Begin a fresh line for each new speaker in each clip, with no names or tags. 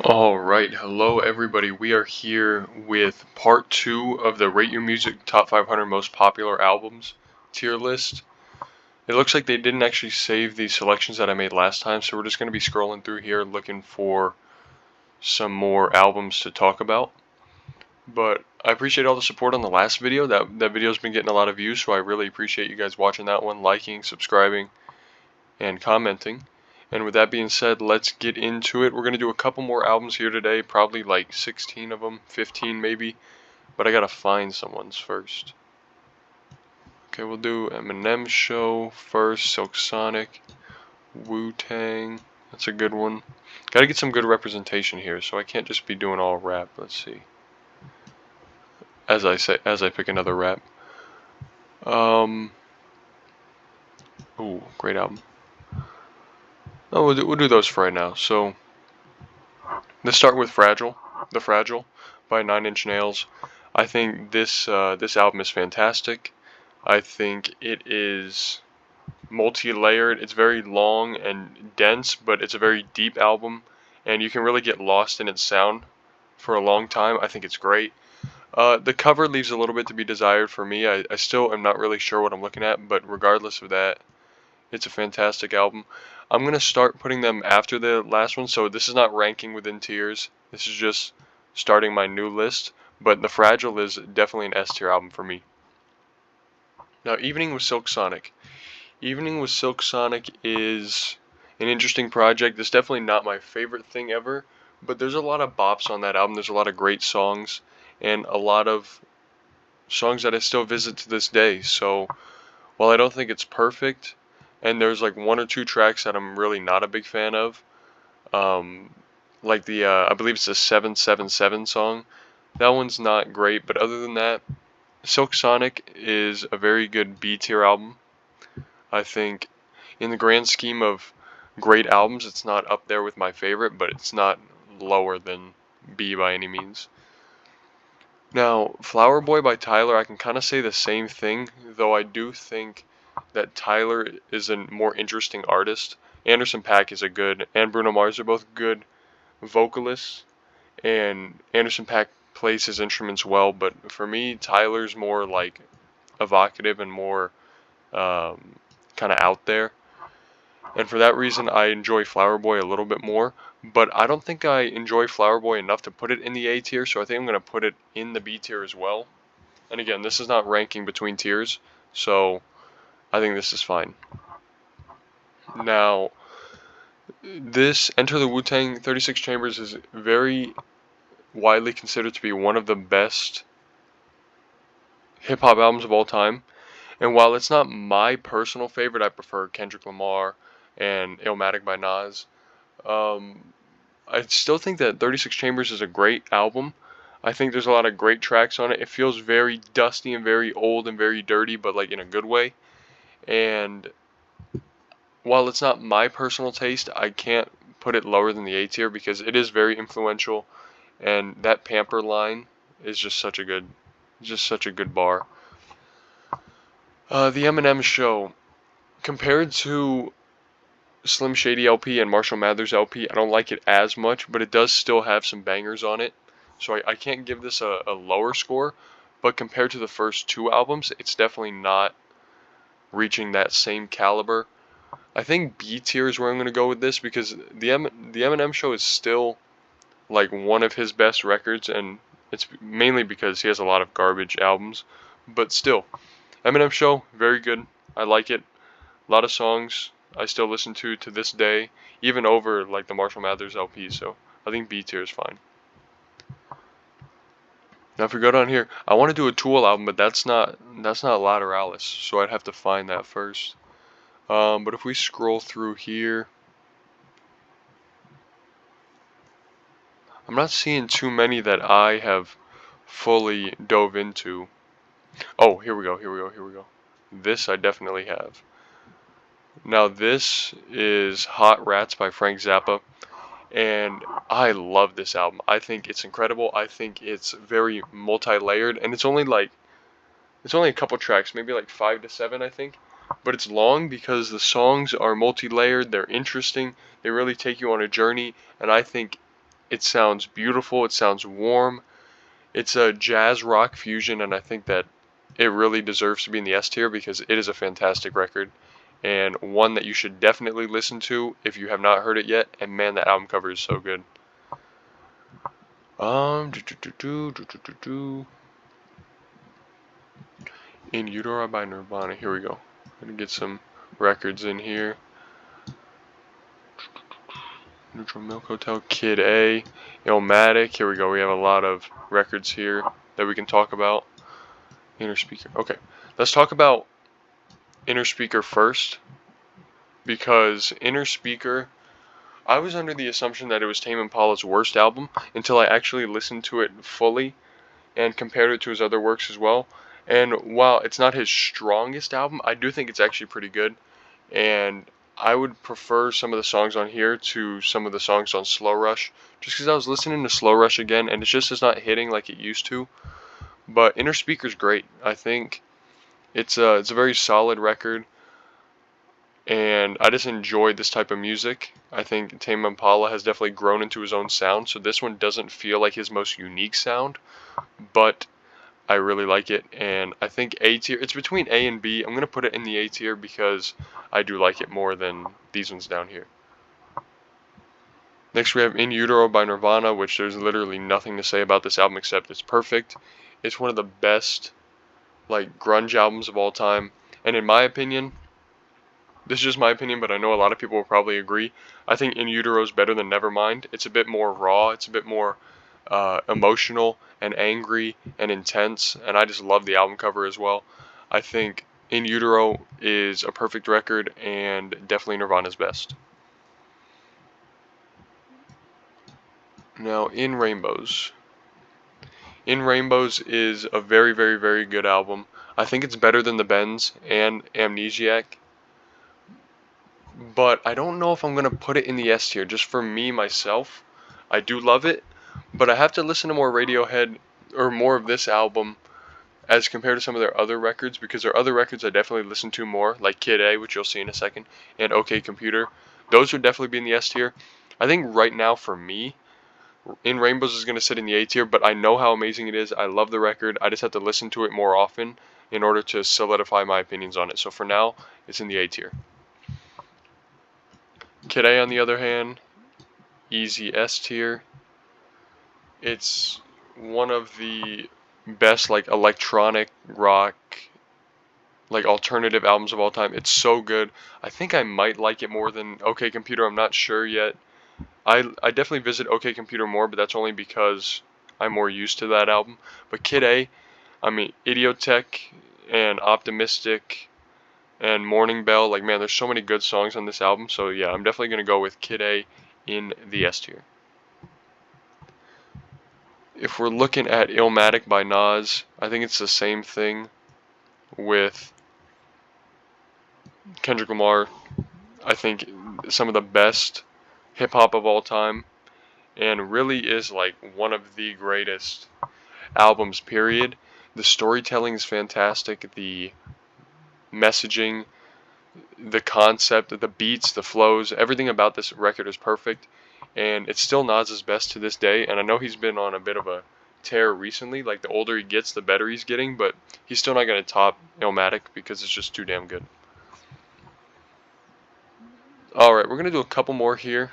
Alright, hello everybody. We are here with part 2 of the Rate Your Music Top 500 Most Popular Albums tier list. It looks like they didn't actually save the selections that I made last time, so we're just going to be scrolling through here looking for some more albums to talk about. But I appreciate all the support on the last video. That video's been getting a lot of views, so I really appreciate you guys watching that one, liking, subscribing, and commenting. And with that being said, let's get into it. We're going to do a couple more albums here today, probably like 16 of them, 15 maybe, but I got to find someone's first. Okay, we'll do Eminem Show first, Silk Sonic, Wu-Tang, that's a good one. Got to get some good representation here, so I can't just be doing all rap. Let's see. As I pick another rap. Ooh, great album. Oh, we'll do those for right now. So, let's start with Fragile, The Fragile by 9 Inch Nails. I think this album is fantastic. I think it is multi-layered. It's very long and dense, but it's a very deep album, and you can really get lost in its sound for a long time. I think it's great. The cover leaves a little bit to be desired for me. I still am not really sure what I'm looking at, but regardless of that, it's a fantastic album. I'm going to start putting them after the last one, so this is not ranking within tiers. This is just starting my new list, but The Fragile is definitely an S tier album for me. Now, Evening with Silk Sonic. Evening with Silk Sonic is an interesting project. It's definitely not my favorite thing ever, but there's a lot of bops on that album. There's a lot of great songs, and a lot of songs that I still visit to this day. So, while I don't think it's perfect, and there's like 1 or 2 tracks that I'm really not a big fan of, like the I believe it's the 777 song. That one's not great, but other than that, Silk Sonic is a very good B tier album. I think in the grand scheme of great albums, it's not up there with my favorite, but it's not lower than B by any means. Now, Flower Boy by Tyler, I can kind of say the same thing, though I do think that Tyler is a more interesting artist. Anderson .Paak is a good, and Bruno Mars are both good vocalists, and Anderson .Paak plays his instruments well, but for me, Tyler's more like evocative and more kind of out there. And for that reason, I enjoy Flower Boy a little bit more, but I don't think I enjoy Flower Boy enough to put it in the A tier, so I think I'm going to put it in the B tier as well. And again, this is not ranking between tiers, so I think this is fine. Now, this Enter the Wu-Tang 36 Chambers is very widely considered to be one of the best hip-hop albums of all time. And while it's not my personal favorite, I prefer Kendrick Lamar and Illmatic by Nas. I still think that 36 Chambers is a great album. I think there's a lot of great tracks on it. It feels very dusty and very old and very dirty, but like in a good way. And while it's not my personal taste, I can't put it lower than the A tier because it is very influential, and that Pamper line is just such a good bar. The Eminem Show, compared to Slim Shady LP and Marshall Mathers LP, I don't like it as much, but it does still have some bangers on it. So I can't give this a lower score, but compared to the first 2 albums, it's definitely not reaching that same caliber. I think B tier is where I'm going to go with this because the Eminem Show is still like one of his best records, and it's mainly because he has a lot of garbage albums, but still, Eminem Show, very good. I like it. A lot of songs I still listen to this day, even over like the Marshall Mathers LP, so I think B tier is fine. Now if we go down here, I want to do a Tool album, but that's not Lateralis, so I'd have to find that first. But if we scroll through here, I'm not seeing too many that I have fully dove into. Oh, here we go. This I definitely have. Now this is Hot Rats by Frank Zappa, and I love this album. I think it's incredible. I think it's very multi-layered, and it's only a couple tracks, maybe like 5 to 7, I think. But it's long because the songs are multi-layered, they're interesting, they really take you on a journey, and I think It sounds beautiful. It sounds warm. It's a jazz rock fusion, and I think that it really deserves to be in the S tier because it is a fantastic record and one that you should definitely listen to if you have not heard it yet. And man, that album cover is so good. In Utero by Nirvana. Here we go. Gonna get some records in here. Neutral Milk Hotel, Kid A, Illmatic. Here we go. We have a lot of records here that we can talk about. Inner Speaker. Okay, let's talk about Inner Speaker first, because Inner Speaker, I was under the assumption that it was Tame Impala's worst album until I actually listened to it fully and compared it to his other works as well. And while it's not his strongest album, I do think it's actually pretty good. And I would prefer some of the songs on here to some of the songs on Slow Rush, just because I was listening to Slow Rush again, and it's not hitting like it used to. But Inner Speaker's great. I think it's a very solid record, and I just enjoy this type of music. I think Tame Impala has definitely grown into his own sound, so this one doesn't feel like his most unique sound, but I really like it, and I think A tier. It's between A and B. I'm gonna put it in the A tier because I do like it more than these ones down here. Next we have In Utero by Nirvana, which there's literally nothing to say about this album except it's perfect. It's one of the best like grunge albums of all time, and in my opinion, this is just my opinion, but I know a lot of people will probably agree. I think In Utero is better than Nevermind. It's a bit more raw. It's a bit more emotional and angry and intense, and I just love the album cover as well. I think In Utero is a perfect record and definitely Nirvana's best. Now, In Rainbows. In Rainbows is a very, very, very good album. I think it's better than The Bends and Amnesiac, but I don't know if I'm going to put it in the S tier. Just for me, myself, I do love it, but I have to listen to more Radiohead or more of this album as compared to some of their other records, because their other records I definitely listen to more, like Kid A, which you'll see in a second, and OK Computer. Those would definitely be in the S tier. I think right now for me, In Rainbows is going to sit in the A tier, but I know how amazing it is. I love the record. I just have to listen to it more often in order to solidify my opinions on it. So for now, it's in the A tier. Kid A, on the other hand, easy S tier. It's one of the best like electronic rock, like alternative albums of all time. It's so good. I think I might like it more than OK Computer. I'm not sure yet. I definitely visit OK Computer more, but that's only because I'm more used to that album. But Kid A, I mean Idiotech and Optimistic and Morning Bell, like man, there's so many good songs on this album. So yeah, I'm definitely gonna go with Kid A in the S tier. If we're looking at Illmatic by Nas, I think it's the same thing with Kendrick Lamar. I think some of the best hip hop of all time, and really is like one of the greatest albums, period. The storytelling is fantastic, the messaging, the concept, the beats, the flows, everything about this record is perfect, and it's still Nas's best to this day. And I know he's been on a bit of a tear recently, like the older he gets, the better he's getting, but he's still not going to top Illmatic because it's just too damn good. Alright, we're going to do a couple more here.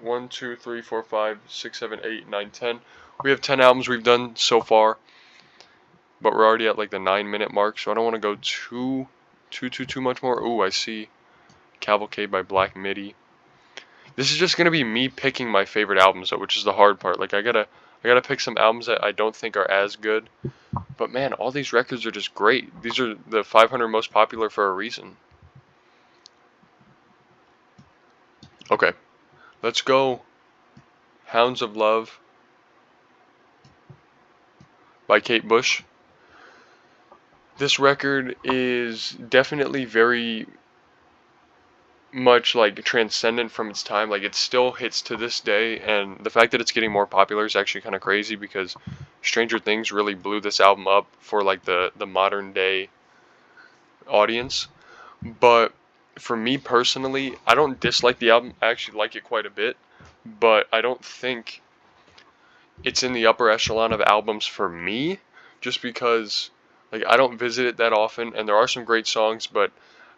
1, 2, 3, 4, 5, 6, 7, 8, 9, 10. We have 10 albums we've done so far, but we're already at like the 9-minute mark, so I don't want to go too much more. Ooh, I see Cavalcade by Black Midi. This is just gonna be me picking my favorite albums, though, which is the hard part. Like I gotta pick some albums that I don't think are as good. But man, all these records are just great. These are the 500 most popular for a reason. Okay, let's go. Hounds of Love by Kate Bush. This record is definitely very much like transcendent from its time. Like it still hits to this day, and the fact that it's getting more popular is actually kind of crazy because Stranger Things really blew this album up for like the modern day audience. But for me personally, I don't dislike the album. I actually like it quite a bit, but I don't think it's in the upper echelon of albums for me, just because like I don't visit it that often, and there are some great songs, but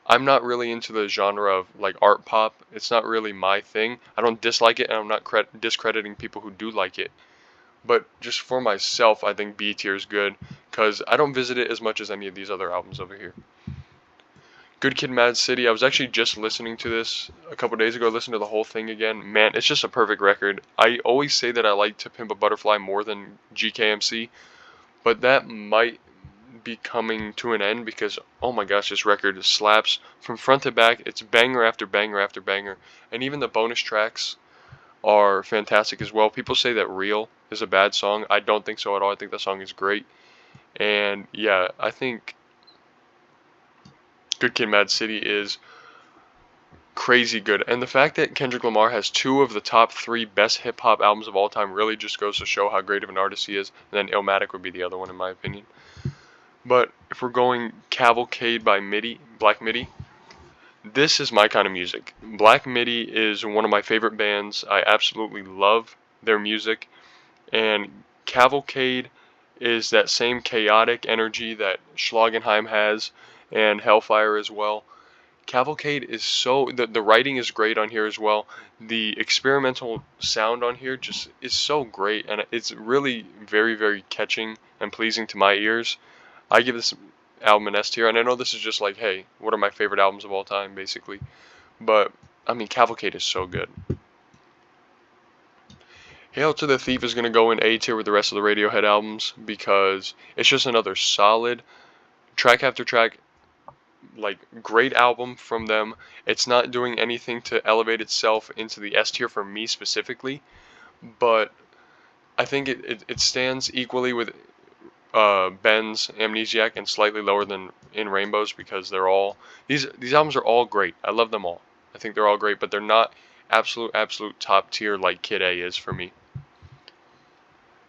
I'm not really into the genre of like art pop. It's not really my thing. I don't dislike it, and I'm not discrediting people who do like it. But just for myself, I think B tier is good because I don't visit it as much as any of these other albums over here. Good Kid, Mad City. I was actually just listening to this a couple days ago. Listened to the whole thing again. Man, it's just a perfect record. I always say that I like To Pimp a Butterfly more than GKMC, but that might be coming to an end because oh my gosh, this record slaps from front to back. It's banger after banger after banger, and even the bonus tracks are fantastic as well. People say that Real is a bad song. I don't think so at all. I think that song is great, and yeah, I think Good Kid, Mad City is crazy good. And the fact that Kendrick Lamar has 2 of the top 3 best hip hop albums of all time really just goes to show how great of an artist he is. And then Illmatic would be the other one in my opinion. But if we're going Cavalcade by MIDI, Black MIDI, this is my kind of music. Black MIDI is one of my favorite bands. I absolutely love their music. And Cavalcade is that same chaotic energy that Schlagenheim has and Hellfire as well. Cavalcade is so the writing is great on here as well. The experimental sound on here just is so great, and it's really very catching and pleasing to my ears. I give this album an S tier, and I know this is just like, hey, what are my favorite albums of all time, basically. But I mean, Cavalcade is so good. Hail to the Thief is gonna go in A tier with the rest of the Radiohead albums because it's just another solid track after track, like great album from them. It's not doing anything to elevate itself into the S tier for me specifically, but I think it stands equally with Ben's Amnesiac and slightly lower than In Rainbows because they're all these albums are all great. I love them all. I think they're all great, but they're not absolute top tier like Kid A is for me.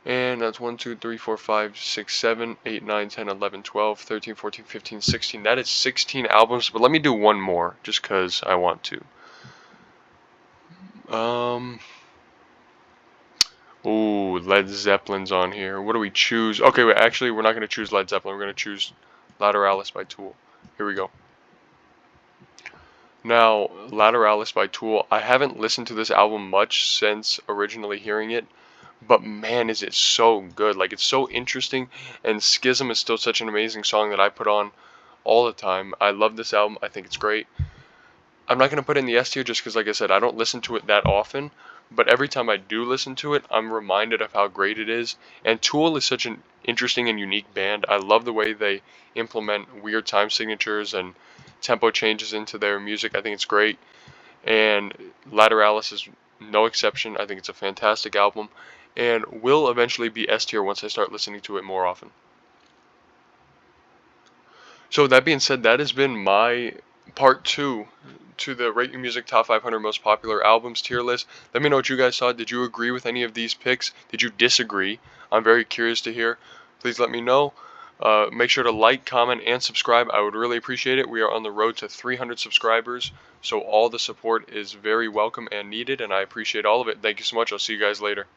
And that's 1, 2, 3, 4, 5, 6, 7, 8, 9, 10, 11, 12, 13, 14, 15, 16. That is 16 albums, but let me do one more just because I want to. Ooh, Led Zeppelin's on here. What do we choose? Okay, wait, actually, we're not going to choose Led Zeppelin. We're going to choose Lateralis by Tool. Here we go. Now, Lateralis by Tool, I haven't listened to this album much since originally hearing it, but man, is it so good. Like, it's so interesting, and Schism is still such an amazing song that I put on all the time. I love this album. I think it's great. I'm not going to put it in the S tier just because, like I said, I don't listen to it that often, but every time I do listen to it, I'm reminded of how great it is. And Tool is such an interesting and unique band. I love the way they implement weird time signatures and tempo changes into their music. I think it's great. And Lateralis is no exception. I think it's a fantastic album and will eventually be S tier once I start listening to it more often. So that being said, that has been my part 2 to the Rate Your Music Top 500 Most Popular Albums tier list. Let me know what you guys thought. Did you agree with any of these picks? Did you disagree? I'm very curious to hear. Please let me know. Make sure to like, comment, and subscribe. I would really appreciate it. We are on the road to 300 subscribers, so all the support is very welcome and needed, and I appreciate all of it. Thank you so much. I'll see you guys later.